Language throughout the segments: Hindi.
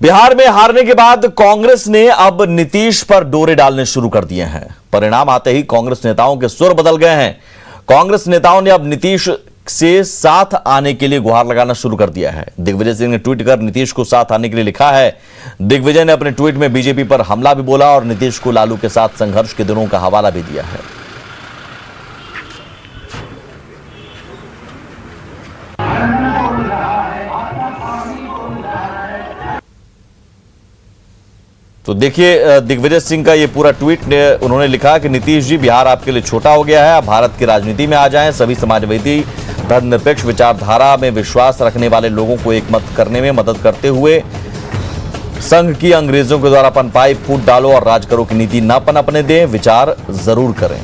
बिहार में हारने के बाद कांग्रेस ने अब नीतीश पर डोरे डालने शुरू कर दिए हैं। परिणाम आते ही कांग्रेस नेताओं के सुर बदल गए हैं। कांग्रेस नेताओं ने अब नीतीश से साथ आने के लिए गुहार लगाना शुरू कर दिया है। दिग्विजय सिंह ने ट्वीट कर नीतीश को साथ आने के लिए लिखा है। दिग्विजय ने अपने ट्वीट में बीजेपी पर हमला भी बोला और नीतीश को लालू के साथ संघर्ष के दिनों का हवाला भी दिया है। तो देखिए दिग्विजय सिंह का ये पूरा ट्वीट उन्होंने लिखा कि नीतीश जी, बिहार आपके लिए छोटा हो गया है, आप भारत की राजनीति में आ जाएं। सभी समाजवादी धर्मनिरपेक्ष विचारधारा में विश्वास रखने वाले लोगों को एकमत करने में मदद करते हुए संघ की अंग्रेजों के द्वारा पनपाई फूट डालो और राज करो की नीति न पनपने दें, विचार जरूर करें।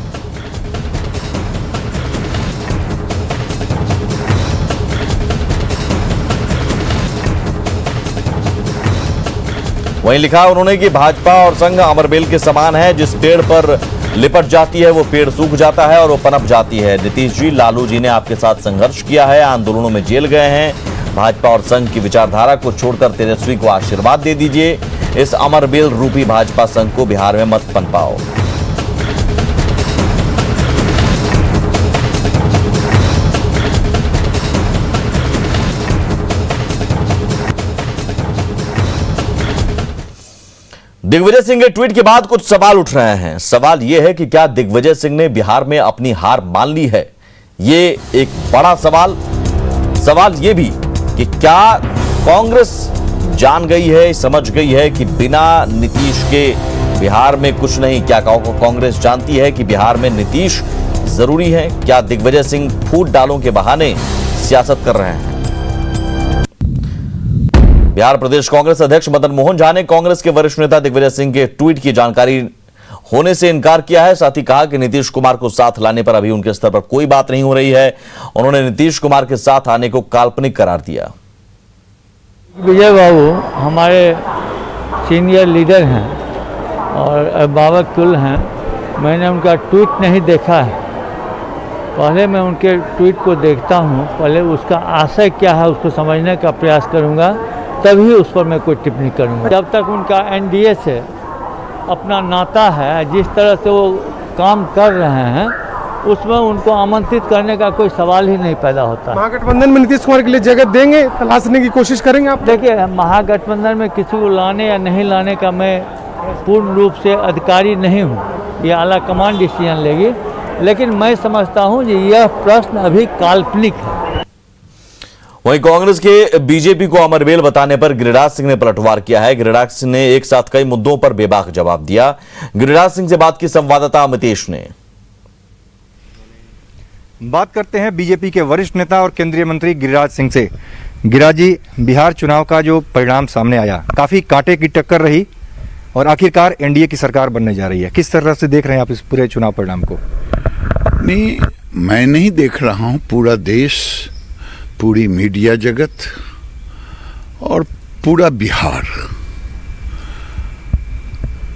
वहीं लिखा उन्होंने कि भाजपा और संघ अमरबेल के समान है, जिस पेड़ पर लिपट जाती है वो पेड़ सूख जाता है और वो पनप जाती है। नीतीश जी, लालू जी ने आपके साथ संघर्ष किया है, आंदोलनों में जेल गए हैं। भाजपा और संघ की विचारधारा को छोड़कर तेजस्वी को आशीर्वाद दे दीजिए। इस अमरबेल रूपी भाजपा संघ को बिहार में मत पनपाओ। दिग्विजय सिंह के ट्वीट के बाद कुछ सवाल उठ रहे हैं। सवाल यह है कि क्या दिग्विजय सिंह ने बिहार में अपनी हार मान ली है? ये एक बड़ा सवाल यह भी कि क्या कांग्रेस जान गई है, समझ गई है कि बिना नीतीश के बिहार में कुछ नहीं? क्या कांग्रेस जानती है कि बिहार में नीतीश जरूरी है? क्या दिग्विजय सिंह फूट डालों के बहाने सियासत कर रहे हैं? बिहार प्रदेश कांग्रेस अध्यक्ष मदन मोहन झा ने कांग्रेस के वरिष्ठ नेता दिग्विजय सिंह के ट्वीट की जानकारी होने से इनकार किया है। साथ ही कहा कि नीतीश कुमार को साथ लाने पर अभी उनके स्तर पर कोई बात नहीं हो रही है। उन्होंने नीतीश कुमार के साथ आने को काल्पनिक करार दिया। विजय बाबू हमारे सीनियर लीडर हैं और अभिभावक तुल्य हैं। मैंने उनका ट्वीट नहीं देखा है। पहले मैं उनके ट्वीट को देखता हूं, पहले उसका आशय क्या है उसको समझने का प्रयास करूंगा, तभी उस पर मैं कोई टिप्पणी करूंगा। जब तक उनका एनडीए से अपना नाता है, जिस तरह से वो काम कर रहे हैं, उसमें उनको आमंत्रित करने का कोई सवाल ही नहीं पैदा होता। महागठबंधन में नीतीश कुमार के लिए जगह देंगे, तलाशने की कोशिश करेंगे आप? देखिए, महागठबंधन में किसी को लाने या नहीं लाने का मैं पूर्ण रूप से अधिकारी नहीं हूँ। ये आला कमान डिसीजन लेगी, लेकिन मैं समझता हूँ कि यह प्रश्न अभी काल्पनिक है। वहीं कांग्रेस के बीजेपी को अमरबेल बताने पर गिरिराज सिंह ने पलटवार किया है। गिरिराज सिंह ने एक साथ कई मुद्दों पर बेबाक जवाब दिया। गिरिराज सिंह से बात की संवाददाता अमितेश ने। बात करते हैं बीजेपी के वरिष्ठ नेता और केंद्रीय मंत्री गिरिराज सिंह से। गिरिराज जी, बिहार चुनाव का जो परिणाम सामने आया, काफी कांटे की टक्कर रही और आखिरकार एनडीए की सरकार बनने जा रही है। किस तरह से देख रहे हैं आप इस पूरे चुनाव परिणाम को? नहीं, मैं नहीं देख रहा हूं। पूरा देश, पूरी मीडिया जगत और पूरा बिहार,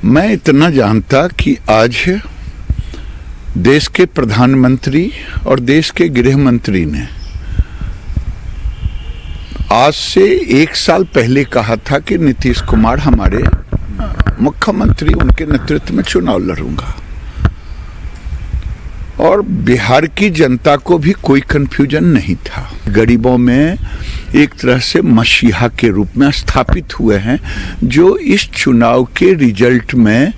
मैं इतना जानता कि आज देश के प्रधानमंत्री और देश के गृह मंत्री ने आज से 1 साल पहले कहा था कि नीतीश कुमार हमारे मुख्यमंत्री, उनके नेतृत्व में चुनाव लड़ूंगा। और बिहार की जनता को भी कोई कंफ्यूजन नहीं था। गरीबों में एक तरह से मसीहा के रूप में स्थापित हुए हैं, जो इस चुनाव के रिजल्ट में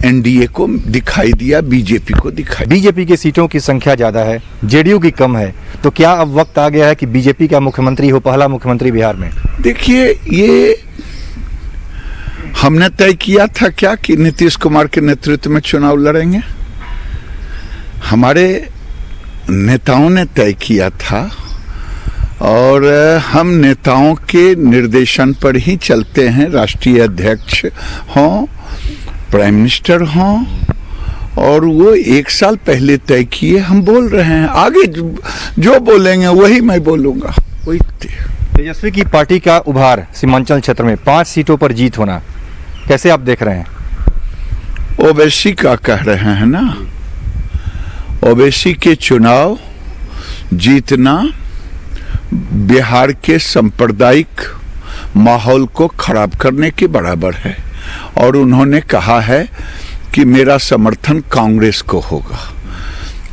एनडीए को दिखाई दिया, बीजेपी को दिखाई। बीजेपी की सीटों की संख्या ज्यादा है, जेडीयू की कम है, तो क्या अब वक्त आ गया है कि बीजेपी का मुख्यमंत्री हो, पहला मुख्यमंत्री बिहार में? देखिए, ये हमने तय किया था क्या कि नीतीश कुमार के नेतृत्व में चुनाव लड़ेंगे? हमारे नेताओं ने तय किया था और हम नेताओं के निर्देशन पर ही चलते हैं। राष्ट्रीय अध्यक्ष हों, प्राइम मिनिस्टर हों, और वो 1 साल पहले तय किए, हम बोल रहे हैं। आगे जो बोलेंगे वही मैं बोलूंगा। तेजस्वी की पार्टी का उभार सीमांचल क्षेत्र में 5 सीटों पर जीत होना, कैसे आप देख रहे हैं? ओवैसी का कह रहे हैं ना, ओवैसी के चुनाव जीतना बिहार के सांप्रदायिक माहौल को खराब करने के बराबर है। और उन्होंने कहा है कि मेरा समर्थन कांग्रेस को होगा,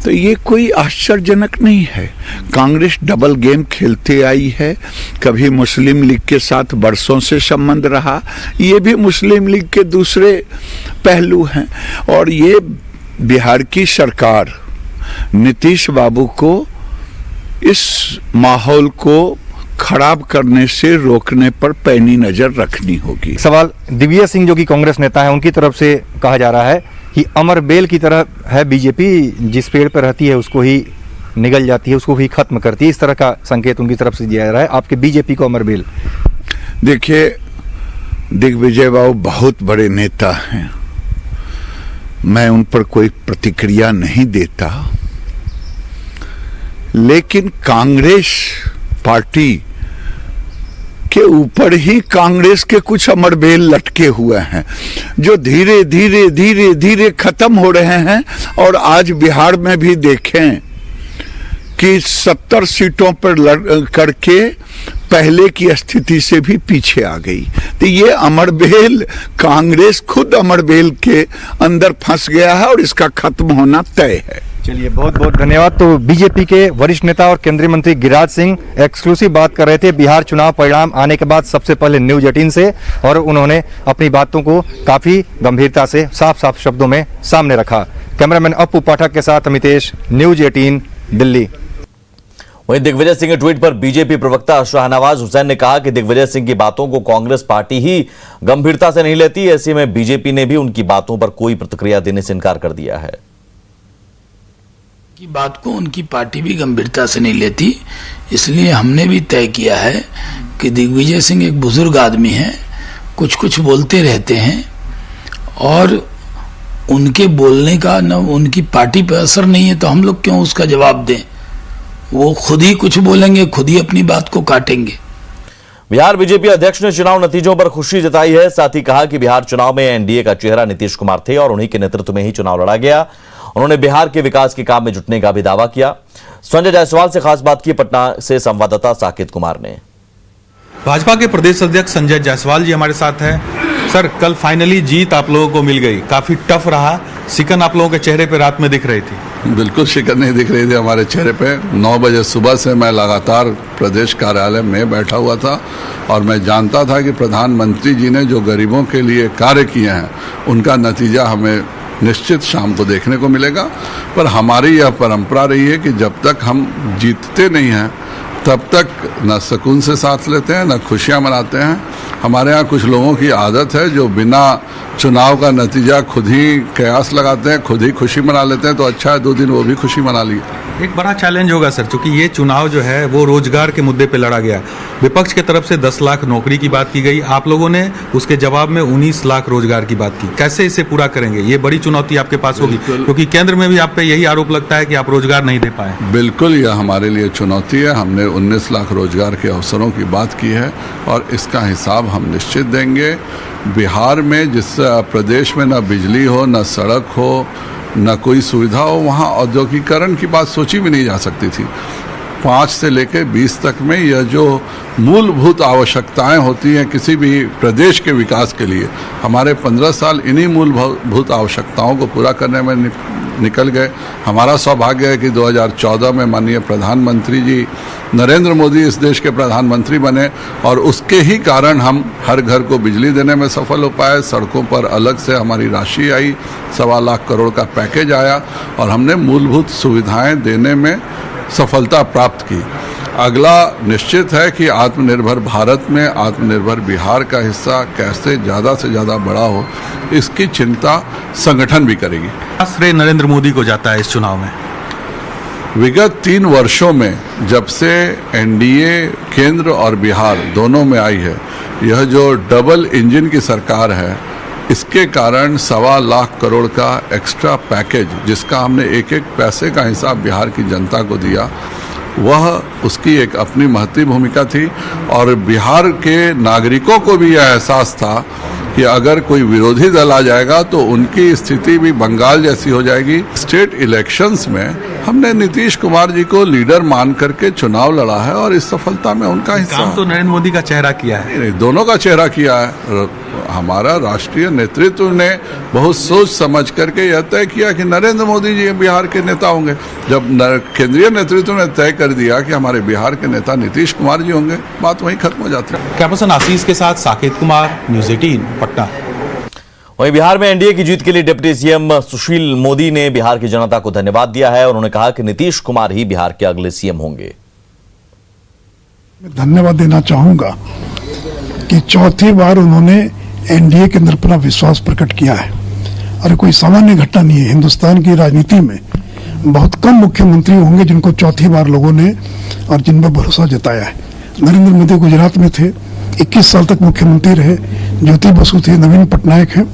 तो ये कोई आश्चर्यजनक नहीं है। कांग्रेस डबल गेम खेलते आई है, कभी मुस्लिम लीग के साथ बरसों से संबंध रहा, ये भी मुस्लिम लीग के दूसरे पहलू हैं। और ये बिहार की सरकार नीतीश बाबू को इस माहौल को खराब करने से रोकने पर पैनी नजर रखनी होगी। सवाल दिग्विजय सिंह जो कि कांग्रेस नेता है उनकी तरफ से कहा जा रहा है कि अमर बेल की तरह है बीजेपी, जिस पेड़ पर रहती है उसको ही निगल जाती है, उसको ही खत्म करती है, इस तरह का संकेत उनकी तरफ से दिया जा रहा है। आपके बीजेपी को अमर बेल? देखिए, दिग्विजय बाबू बहुत बड़े नेता हैं, मैं उन पर कोई प्रतिक्रिया नहीं देता, लेकिन कांग्रेस पार्टी के ऊपर ही कांग्रेस के कुछ अमरबेल लटके हुए हैं जो धीरे धीरे धीरे धीरे खत्म हो रहे हैं। और आज बिहार में भी देखें कि 70 सीटों पर करके पहले की स्थिति से भी पीछे आ गई। तो ये अमरबेल, कांग्रेस खुद अमरबेल के अंदर फंस गया है और इसका खत्म होना तय है। चलिए, बहुत बहुत धन्यवाद। तो बीजेपी के वरिष्ठ नेता और केंद्रीय मंत्री गिरिराज सिंह एक्सक्लूसिव बात कर रहे थे बिहार चुनाव परिणाम आने के बाद सबसे पहले न्यूज 18 से, और उन्होंने अपनी बातों को काफी गंभीरता से साफ साफ शब्दों में सामने रखा। कैमरामैन अप्पू पाठक के साथ अमितेश, न्यूज 18 दिल्ली। वहीं दिग्विजय सिंह के ट्वीट पर बीजेपी प्रवक्ता शाहनवाज हुसैन ने कहा कि दिग्विजय सिंह की बातों को कांग्रेस पार्टी ही गंभीरता से नहीं लेती, ऐसे में बीजेपी ने भी उनकी बातों पर कोई प्रतिक्रिया देने से इनकार कर दिया है। की बात को उनकी पार्टी भी गंभीरता से नहीं लेती, इसलिए हमने भी तय किया है कि दिग्विजय सिंह एक बुजुर्ग आदमी हैं, कुछ कुछ बोलते रहते हैं और उनके बोलने का न उनकी पार्टी पर असर नहीं है, तो हम लोग क्यों उसका जवाब दें। वो खुद ही कुछ बोलेंगे, खुद ही अपनी बात को काटेंगे। बिहार बीजेपी अध्यक्ष ने चुनाव नतीजों पर खुशी जताई है, साथ ही कहा कि बिहार चुनाव में एनडीए का चेहरा नीतीश कुमार थे और उन्हीं के नेतृत्व में ही चुनाव लड़ा गया। उन्होंने बिहार के विकास के काम में जुटने का भी दावा किया। संजय जायसवाल से खास बात की पटना से संवाददाता साकेत कुमार ने। भाजपा के प्रदेश अध्यक्ष संजय जायसवाल जी हमारे साथ हैं। सर, कल फाइनली जीत आप लोगों को मिल गई, काफी टफ रहा, सिकन आप लोगों के चेहरे पे रात में दिख रही थी? बिल्कुल शिकन नहीं दिख रही थी हमारे चेहरे पे। 9 बजे सुबह से मैं लगातार प्रदेश कार्यालय में बैठा हुआ था और मैं जानता था कि प्रधानमंत्री जी ने जो गरीबों के लिए कार्य किए हैं उनका नतीजा हमें निश्चित शाम को देखने को मिलेगा। पर हमारी यह परंपरा रही है कि जब तक हम जीतते नहीं हैं तब तक न सुकून से सांस लेते हैं, न खुशियां मनाते हैं। हमारे यहाँ कुछ लोगों की आदत है जो बिना चुनाव का नतीजा खुद ही कयास लगाते हैं, खुद ही खुशी मना लेते हैं। तो अच्छा है 2 दिन वो भी खुशी मना ली। एक बड़ा चैलेंज होगा सर, क्योंकि ये चुनाव जो है वो रोजगार के मुद्दे पे लड़ा गया। विपक्ष के तरफ से 10 लाख नौकरी की बात की गई, आप लोगों ने उसके जवाब में 19 लाख रोजगार की बात की। कैसे इसे पूरा करेंगे? ये बड़ी चुनौती आपके पास होगी, क्योंकि केंद्र में भी आप पे यही आरोप लगता है कि आप रोजगार नहीं दे पाए। बिल्कुल, यह हमारे लिए चुनौती है। हमने 19 लाख रोजगार के अवसरों की बात की है और इसका हिसाब हम निश्चित देंगे। बिहार में जिस प्रदेश में न बिजली हो, न सड़क हो, न कोई सुविधा हो, वहाँ औद्योगिकरण की बात सोची भी नहीं जा सकती थी। 5 से लेकर 20 तक में यह जो मूलभूत आवश्यकताएं होती हैं किसी भी प्रदेश के विकास के लिए, हमारे 15 साल इन्हीं मूलभूत आवश्यकताओं को पूरा करने में निकल गए। हमारा सौभाग्य है कि 2014 में माननीय प्रधानमंत्री जी नरेंद्र मोदी इस देश के प्रधानमंत्री बने और उसके ही कारण हम हर घर को बिजली देने में सफल हो पाए। सड़कों पर अलग से हमारी राशि आई, 1.25 लाख करोड़ का पैकेज आया और हमने मूलभूत सुविधाएं देने में सफलता प्राप्त की। अगला निश्चित है कि आत्मनिर्भर भारत में आत्मनिर्भर बिहार का हिस्सा कैसे ज़्यादा से ज़्यादा बड़ा हो, इसकी चिंता संगठन भी करेगी। श्रेय नरेंद्र मोदी को जाता है इस चुनाव में। विगत 3 वर्षों में जब से एनडीए केंद्र और बिहार दोनों में आई है, यह जो डबल इंजन की सरकार है, इसके कारण 1.25 लाख करोड़ का एक्स्ट्रा पैकेज जिसका हमने एक एक पैसे का हिसाब बिहार की जनता को दिया, वह उसकी एक अपनी महत्वपूर्ण भूमिका थी। और बिहार के नागरिकों को भी यह एहसास था कि अगर कोई विरोधी दल आ जाएगा तो उनकी स्थिति भी बंगाल जैसी हो जाएगी। स्टेट इलेक्शंस में हमने नीतीश कुमार जी को लीडर मान करके चुनाव लड़ा है और इस सफलता में उनका हिस्सा काम तो नरेंद्र मोदी का चेहरा किया है। नहीं, दोनों का चेहरा किया है। हमारा राष्ट्रीय नेतृत्व ने बहुत सोच समझ करके यह तय किया कि नरेंद्र मोदी जी बिहार के नेता होंगे। जब केंद्रीय नेतृत्व ने तय कर दिया कि हमारे बिहार के नेता नीतीश कुमार जी होंगे, बात वहीं खत्म हो जाती है। कैमरा पर्सन आशीष के साथ साकेत कुमार, न्यूज़ 18 पटना। वहीं बिहार में एनडीए की जीत के लिए डिप्टी सीएम सुशील मोदी ने बिहार की जनता को धन्यवाद दिया है। उन्होंने कहा कि नीतीश कुमार ही बिहार के अगले सीएम होंगे। मैं धन्यवाद देना चाहूंगा कि चौथी बार उन्होंने एनडीए के अंदर अपना विश्वास प्रकट किया है और कोई सामान्य घटना नहीं है। हिंदुस्तान की राजनीति में बहुत कम मुख्यमंत्री होंगे जिनको चौथी बार लोगों ने और जिन पर भरोसा जताया है। नरेंद्र मोदी गुजरात में थे, 21 साल तक मुख्यमंत्री रहे, ज्योति बसु थे, नवीन पटनायक हैं,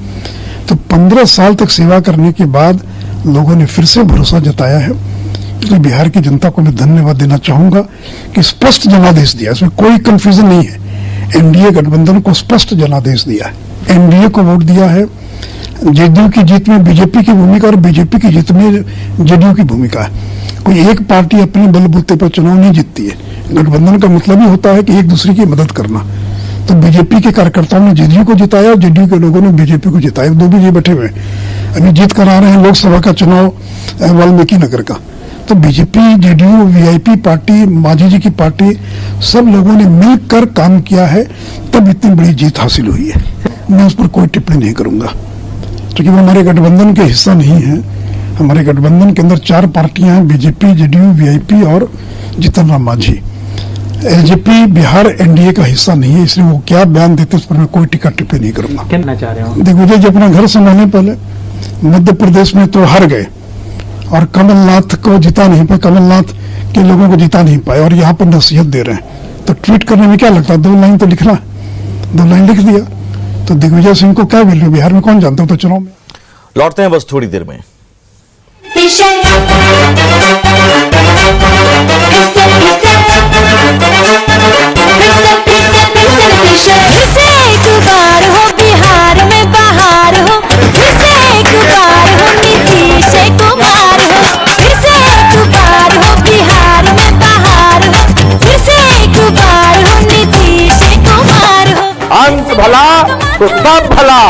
तो 15 साल तक सेवा करने के बाद लोगों ने फिर से भरोसा जताया है। इसलिए बिहार की जनता को मैं धन्यवाद देना चाहूंगा कि स्पष्ट जनादेश दिया, इसमें कोई कंफ्यूजन नहीं है। एनडीए गठबंधन को स्पष्ट जनादेश दिया है, एनडीए को वोट दिया है। जेडीयू की जीत में बीजेपी की भूमिका और बीजेपी की जीत में जेडीयू की भूमिका है। कोई एक पार्टी अपने बलबूते पर चुनाव नहीं जीतती है। गठबंधन का मतलब ही होता है कि एक दूसरे की मदद करना। तो बीजेपी के कार्यकर्ताओं ने जेडीयू को जिताया और जेडीयू के लोगों ने बीजेपी को जिताया। दो भी बैठे हुए अभी जीत कर आ रहे हैं लोकसभा का चुनाव वाल्मीकि नगर का। तो BJP, JDU, VIP party, Manjhi ji की पार्टी, सब लोगों ने मिलकर काम किया है, तब इतनी बड़ी जीत हासिल हुई है। मैं उस पर कोई टिप्पणी नहीं करूंगा क्योंकि वो हमारे गठबंधन के हिस्सा नहीं है। हमारे गठबंधन के अंदर 4 पार्टियां हैं, बीजेपी, जेडीयू, वीआईपी और जीतन राम मांझी। एलजेपी बिहार एनडीए का हिस्सा नहीं है, इसलिए वो क्या बयान देते उस पर मैं कोई टिक्का टिप्पणी नहीं करूंगा। कहना चाह रहे हो? दिग्विजय जी अपना घर संभालने पहले मध्य प्रदेश में तो हार गए और कमलनाथ को जिता नहीं पाए, कमलनाथ के लोगों को जिता नहीं पाए और यहाँ पर नसीहत दे रहे हैं। तो ट्वीट करने में क्या लगता है, 2 लाइन तो लिखना, 2 लाइन लिख दिया। तो दिग्विजय सिंह को क्या वैल्यू बिहार में कौन जानता? तो चुनाव में लौटते हैं बस थोड़ी देर में। अंत भला तो सब भला।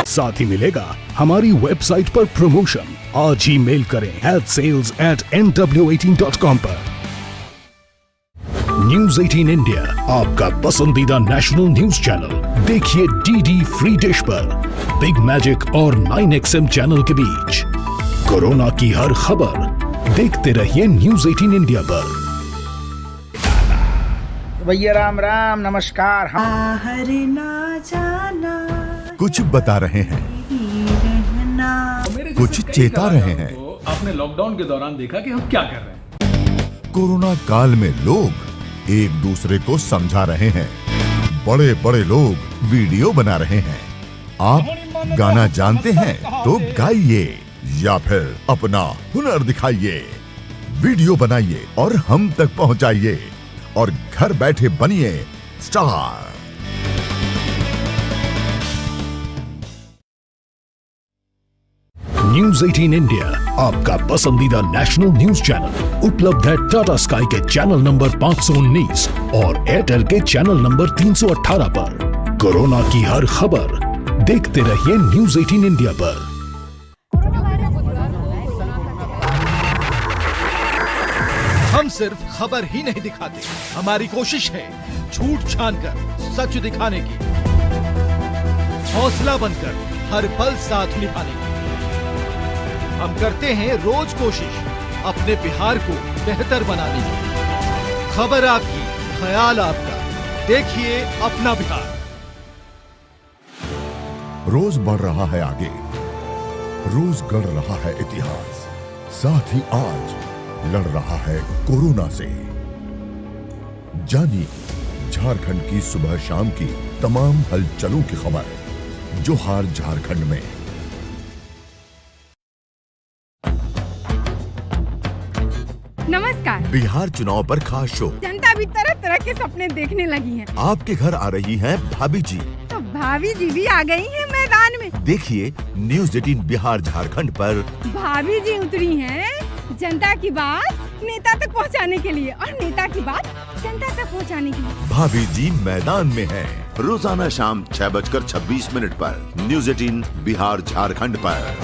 साथ ही मिलेगा हमारी वेबसाइट पर प्रमोशन। आज ही मेल करें sales@nw18.com पर। न्यूज़ 18 इंडिया आपका पसंदीदा नेशनल न्यूज चैनल। देखिए डीडी फ्री डिश पर बिग मैजिक और 9XM चैनल के बीच कोरोना की हर खबर देखते रहिए न्यूज़ 18 इंडिया पर। भैया राम राम, नमस्कार। बाहर ना जाना, कुछ बता रहे हैं, कुछ चेता रहे हैं। आपने लॉकडाउन के दौरान देखा कि हम क्या कर रहे हैं। कोरोना काल में लोग एक दूसरे को समझा रहे हैं, बड़े बड़े लोग वीडियो बना रहे हैं। आप गाना जानते हैं तो गाइए या फिर अपना हुनर दिखाइए, वीडियो बनाइए और हम तक पहुंचाइए और घर बैठे बनिए स्टार। न्यूज़ 18 इंडिया आपका पसंदीदा नेशनल न्यूज चैनल उपलब्ध है टाटा स्काई के चैनल नंबर 519 और एयरटेल के चैनल नंबर 318 पर। कोरोना की हर खबर देखते रहिए न्यूज़ 18 इंडिया पर। हम सिर्फ खबर ही नहीं दिखाते, हमारी कोशिश है झूठ छानकर सच दिखाने की, हौसला बनकर हर पल साथ निभाने की। हम करते हैं रोज कोशिश अपने बिहार को बेहतर बनाने की। खबर आपकी, ख्याल आपका, देखिए अपना बिहार। रोज बढ़ रहा है आगे, रोज गढ़ रहा है इतिहास, साथ ही आज लड़ रहा है कोरोना से। जानिए झारखंड की सुबह शाम की तमाम हलचलों की खबर। जोहार झारखंड में। नमस्कार। बिहार चुनाव पर खास शो। जनता भी तरह तरह के सपने देखने लगी है। आपके घर आ रही हैं भाभी जी। तो भाभी जी भी आ गई हैं मैदान में। में। देखिए न्यूज़ 18 बिहार झारखंड पर भाभी जी उतरी हैं जनता की बात नेता तक पहुंचाने के लिए और नेता की बात जनता तक पहुंचाने के लिए। भाभी जी मैदान में है। रोजाना शाम 6:26 पर न्यूज़ 18 बिहार झारखंड पर।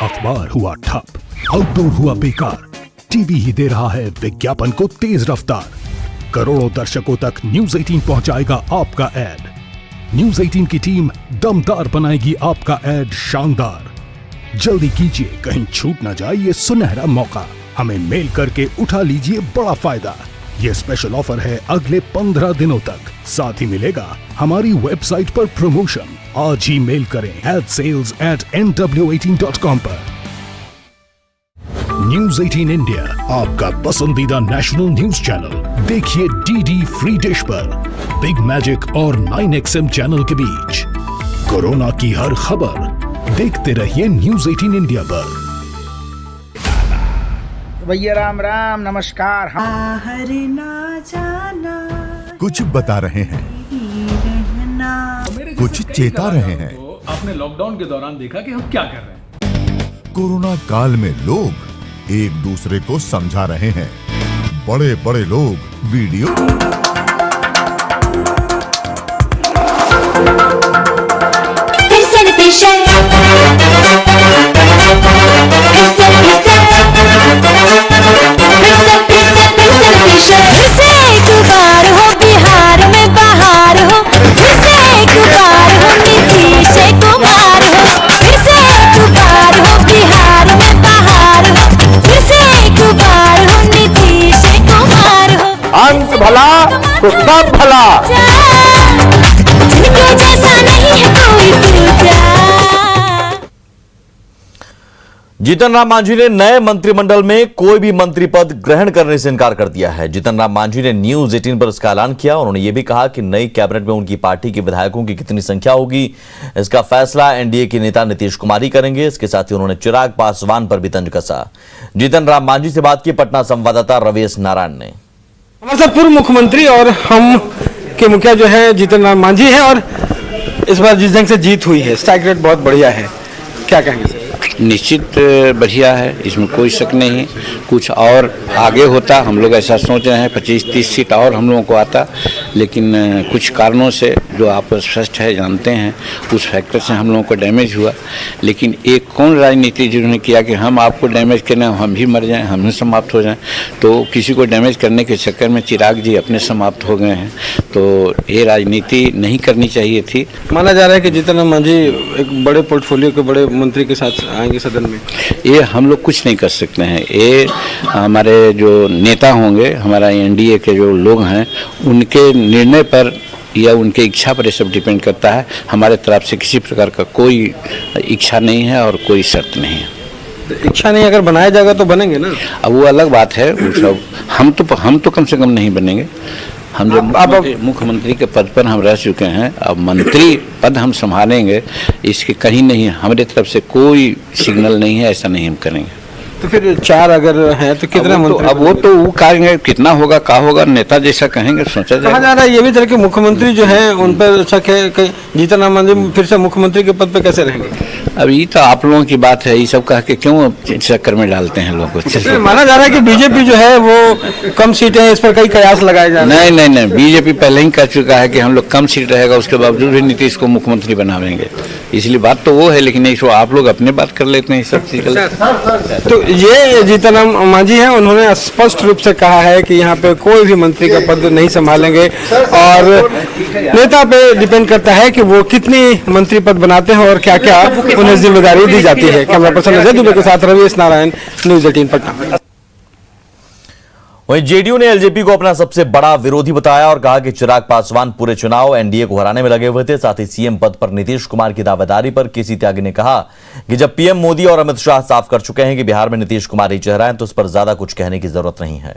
अखबार हुआ ठप, आउटडोर हुआ बेकार, टीवी ही दे रहा है विज्ञापन को तेज रफ्तार। करोड़ों दर्शकों तक न्यूज़ 18 पहुंचाएगा आपका ऐड। न्यूज़ 18 की टीम दमदार बनाएगी आपका ऐड शानदार। जल्दी कीजिए, कहीं छूट ना जाए ये सुनहरा मौका। हमें मेल करके उठा लीजिए बड़ा फायदा। ये स्पेशल ऑफर है अगले 15 दिनों तक। साथ ही मिलेगा हमारी वेबसाइट पर प्रमोशन। आज ही मेल करें adsales@nw18.com पर। न्यूज़ 18 इंडिया, आपका पसंदीदा नेशनल न्यूज चैनल। देखिए डीडी फ्री डिश पर बिग मैजिक और 9XM चैनल के बीच कोरोना की हर खबर देखते रहिए न्यूज़ 18 इंडिया पर। भैया राम राम नमस्कार। बाहर ना जाना, कुछ बता रहे हैं, मेरे कुछ जैसे कई चेता रहे कलाकारों हैं। को आपने लॉकडाउन के दौरान देखा कि हम क्या कर रहे हैं। कोरोना काल में लोग एक दूसरे को समझा रहे हैं। बड़े बड़े लोग वीडियो अंत भला तो सब भला। जीतन राम मांझी ने नए मंत्रिमंडल में कोई भी मंत्री पद ग्रहण करने से इनकार कर दिया है। जीतन राम मांझी ने न्यूज़ 18 पर इसका ऐलान किया। उन्होंने यह भी कहा कि नई कैबिनेट में उनकी पार्टी के विधायकों की कितनी संख्या होगी, इसका फैसला एनडीए के नेता नीतीश कुमार ही करेंगे। इसके साथ ही उन्होंने चिराग पासवान पर भी तंज कसा। जीतन राम मांझी से बात की पटना संवाददाता रवेश नारायण ने। हमारे साथ पूर्व मुख्यमंत्री और हम के मुखिया जो है जीतन राम मांझी हैं और इस बार जिस जंग से जीत हुई है स्ट्राइक रेट बहुत बढ़िया है, क्या कहेंगे सर? निश्चित बढ़िया है, इसमें कोई शक नहीं है। कुछ और आगे होता, हम लोग ऐसा सोच रहे हैं 25-30 सीट और हम लोगों को आता, लेकिन कुछ कारणों से जो आप स्पष्ट है जानते हैं उस फैक्टर से हम लोगों को डैमेज हुआ। लेकिन एक कौन राजनीति जिन्होंने किया कि हम आपको डैमेज करना, हम भी मर जाएं, हम भी समाप्त हो जाएं। तो किसी को डैमेज करने के चक्कर में चिराग जी अपने समाप्त हो गए हैं। तो ये राजनीति नहीं करनी चाहिए थी। माना जा रहा है कि जीतन राम मांझी एक बड़े पोर्टफोलियो के बड़े मंत्री के साथ आएंगे सदन में। ये हम लोग कुछ नहीं कर सकते हैं। ये हमारे जो नेता होंगे, हमारा एनडीए के जो लोग हैं, उनके निर्णय पर या उनके इच्छा पर ये सब डिपेंड करता है। हमारे तरफ से किसी प्रकार का कोई इच्छा नहीं है और कोई शर्त नहीं है। इच्छा नहीं, अगर बनाया जाएगा तो बनेंगे ना। अब वो अलग बात है, वो सब हम तो कम से कम नहीं बनेंगे। हम जब मुख्यमंत्री के पद पर हम रह चुके हैं, अब मंत्री पद हम संभालेंगे, इसके कहीं नहीं, हमारे तरफ से कोई सिग्नल नहीं है, ऐसा नहीं हम करेंगे। तो फिर 4 अगर हैं तो कितना मंत्री? अब वो तो वो कहेंगे, कितना होगा क्या होगा, नेता जैसा कहेंगे सोचा जाएगा। कहा जा रहा है ये भी तरह के मुख्यमंत्री जो हैं उन पर शक है कि जीतन राम मांझी फिर से मुख्यमंत्री के पद पे कैसे रहेंगे? अब ये तो आप लोगों की बात है, ये सब कह के क्यों चक्कर में डालते हैं लोगों को। माना जा रहा है कि बीजेपी जो है वो कम सीटें हैं, इस पर कई कयास लगाए जा रहे हैं। नहीं, बीजेपी पहले ही कह चुका है कि हम लोग कम सीट रहेगा, उसके बावजूद भी नीतीश को मुख्यमंत्री बनावेंगे। इसलिए बात तो वो है, लेकिन इसको आप लोग अपने बात कर लेते हैं सब चीज। तो ये जीतन राम मांझी हैं, उन्होंने स्पष्ट रूप से कहा है कि यहाँ पे कोई भी मंत्री का पद नहीं संभालेंगे और नेता पे डिपेंड करता है कि वो कितनी मंत्री पद बनाते हैं और क्या क्या उन्हें जिम्मेदारी दी जाती है। कैमरा पर्सन अजय दुबे के साथ रवेश नारायण, न्यूज़ 18 पटना। वहीं जेडीयू ने एलजेपी को अपना सबसे बड़ा विरोधी बताया और कहा कि चिराग पासवान पूरे चुनाव एनडीए को हराने में लगे हुए थे। साथ ही सीएम पद पर नीतीश कुमार की दावेदारी पर केसी त्यागी ने कहा कि जब पीएम मोदी और अमित शाह साफ कर चुके हैं कि बिहार में नीतीश कुमार ही चेहरा है, तो उस पर ज्यादा कुछ कहने की जरूरत नहीं है।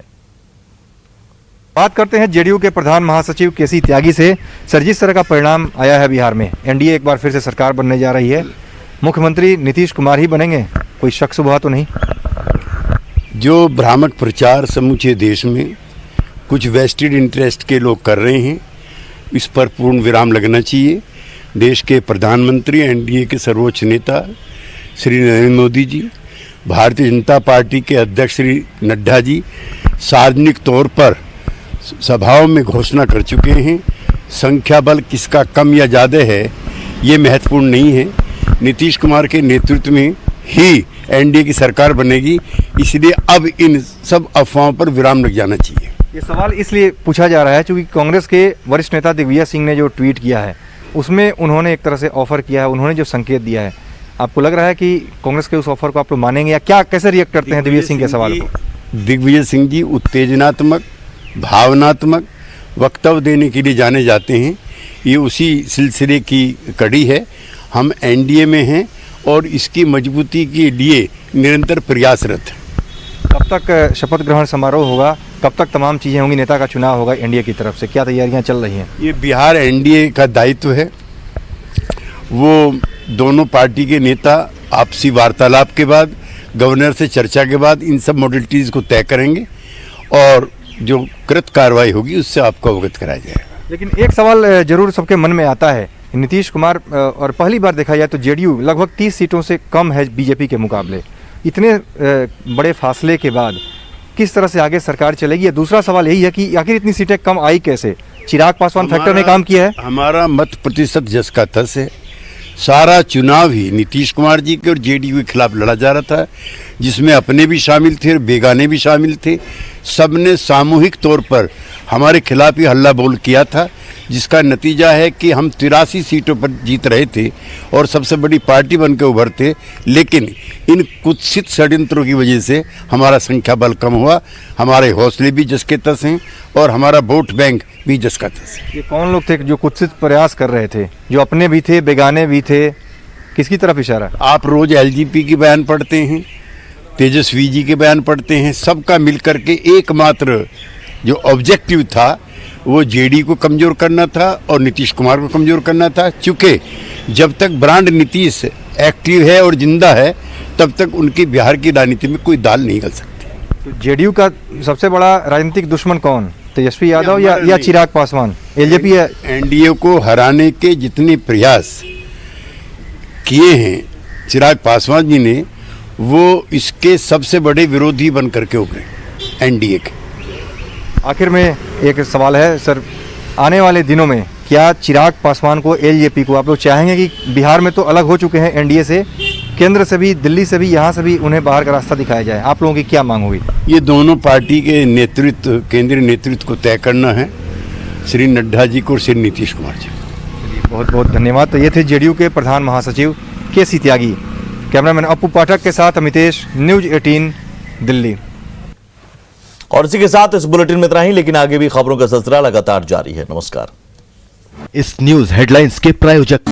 बात करते हैं जेडीयू के प्रधान महासचिव केसी त्यागी से। सर, जिस तरह का परिणाम आया है बिहार में, एनडीए एक बार फिर से सरकार बनने जा रही है, मुख्यमंत्री नीतीश कुमार ही बनेंगे, कोई शक शुबहा तो नहीं? जो भ्रामक प्रचार समूचे देश में कुछ वेस्टेड इंटरेस्ट के लोग कर रहे हैं। इस पर पूर्ण विराम लगना चाहिए। देश के प्रधानमंत्री, एनडीए के सर्वोच्च नेता श्री नरेंद्र मोदी जी, भारतीय जनता पार्टी के अध्यक्ष श्री नड्डा जी सार्वजनिक तौर पर सभाओं में घोषणा कर चुके हैं। संख्या बल किसका कम या ज़्यादा है ये महत्वपूर्ण नहीं है। नीतीश कुमार के नेतृत्व में ही एनडीए की सरकार बनेगी, इसलिए अब इन सब अफवाहों पर विराम लग जाना चाहिए। ये सवाल इसलिए पूछा जा रहा है क्योंकि कांग्रेस के वरिष्ठ नेता दिग्विजय सिंह ने जो ट्वीट किया है उसमें उन्होंने एक तरह से ऑफर किया है, उन्होंने जो संकेत दिया है, आपको लग रहा है कि कांग्रेस के उस ऑफर को आप लोग मानेंगे या क्या, कैसे रिएक्ट करते हैं दिग्विजय सिंह के सवाल को? दिग्विजय सिंह जी उत्तेजनात्मक, भावनात्मक वक्तव्य देने के लिए जाने जाते हैं। ये उसी सिलसिले की कड़ी है। हम एनडीए में हैं और इसकी मजबूती के लिए निरंतर प्रयासरत हैं। कब तक शपथ ग्रहण समारोह होगा, कब तक तमाम चीज़ें होंगी, नेता का चुनाव होगा एनडीए की तरफ से, क्या तैयारियां चल रही हैं? ये बिहार एनडीए का दायित्व है। वो दोनों पार्टी के नेता आपसी वार्तालाप के बाद, गवर्नर से चर्चा के बाद इन सब मॉडलिटीज़ को तय करेंगे और जो कृत कार्रवाई होगी उससे आपको अवगत कराया जाएगा। लेकिन एक सवाल जरूर सबके मन में आता है, नीतीश कुमार और पहली बार देखा जाए तो जेडीयू लगभग 30 सीटों से कम है बीजेपी के मुकाबले। इतने बड़े फासले के बाद किस तरह से आगे सरकार चलेगी? दूसरा सवाल यही है कि आखिर इतनी सीटें कम आई कैसे? चिराग पासवान फैक्टर ने काम किया है? हमारा मत प्रतिशत जस का तस है। सारा चुनाव ही नीतीश कुमार जी के और जेडीयू के खिलाफ लड़ा जा रहा था, जिसमें अपने भी शामिल थे और बेगाने भी शामिल थे। सबने सामूहिक तौर पर हमारे खिलाफ ही हल्ला बोल किया था, जिसका नतीजा है कि हम 83 सीटों पर जीत रहे थे और सबसे बड़ी पार्टी बनकर उभरते। लेकिन इन कुत्सित षड्यंत्रों की वजह से हमारा संख्या बल कम हुआ, हमारे हौसले भी जस के तस हैं और हमारा वोट बैंक भी जस का तस है। ये कौन लोग थे जो कुत्सित प्रयास कर रहे थे, जो अपने भी थे बेगाने भी थे? किसकी तरफ इशारा? आप रोज एलजीपी की बयान पढ़ते हैं, तेजस्वी जी के बयान पढ़ते हैं। सबका मिलकर के एकमात्र जो ऑब्जेक्टिव था वो जेडी को कमजोर करना था और नीतीश कुमार को कमजोर करना था। चूँकि जब तक ब्रांड नीतीश एक्टिव है और जिंदा है तब तक उनकी बिहार की राजनीति में कोई दाल नहीं गल सकती। तो जेडीयू का सबसे बड़ा राजनीतिक दुश्मन कौन, तेजस्वी यादव या चिराग पासवान? एलजेपी है। एनडीए को हराने के जितने प्रयास किए हैं चिराग पासवान जी ने, वो इसके सबसे बड़े विरोधी बन करके उभरे एनडीए के। आखिर में एक सवाल है सर, आने वाले दिनों में क्या चिराग पासवान को, एलजेपी को आप लोग चाहेंगे कि बिहार में तो अलग हो चुके हैं एनडीए से, केंद्र से भी, दिल्ली से भी, यहाँ से भी उन्हें बाहर का रास्ता दिखाया जाए? आप लोगों की क्या मांग होगी? ये दोनों पार्टी के नेतृत्व, केंद्रीय नेतृत्व को तय करना है, श्री नड्डा जी को और श्री नीतीश कुमार जी को। बहुत बहुत धन्यवाद। तो ये थे जेडीयू के प्रधान महासचिव के.सी. त्यागी। कैमरामैन अपू पाठक के साथ अमितेश, न्यूज 18 दिल्ली। और इसी के साथ इस बुलेटिन में इतना ही, लेकिन आगे भी खबरों का सिलसिला लगातार जारी है। नमस्कार। इस न्यूज हेडलाइंस के प्रायोजक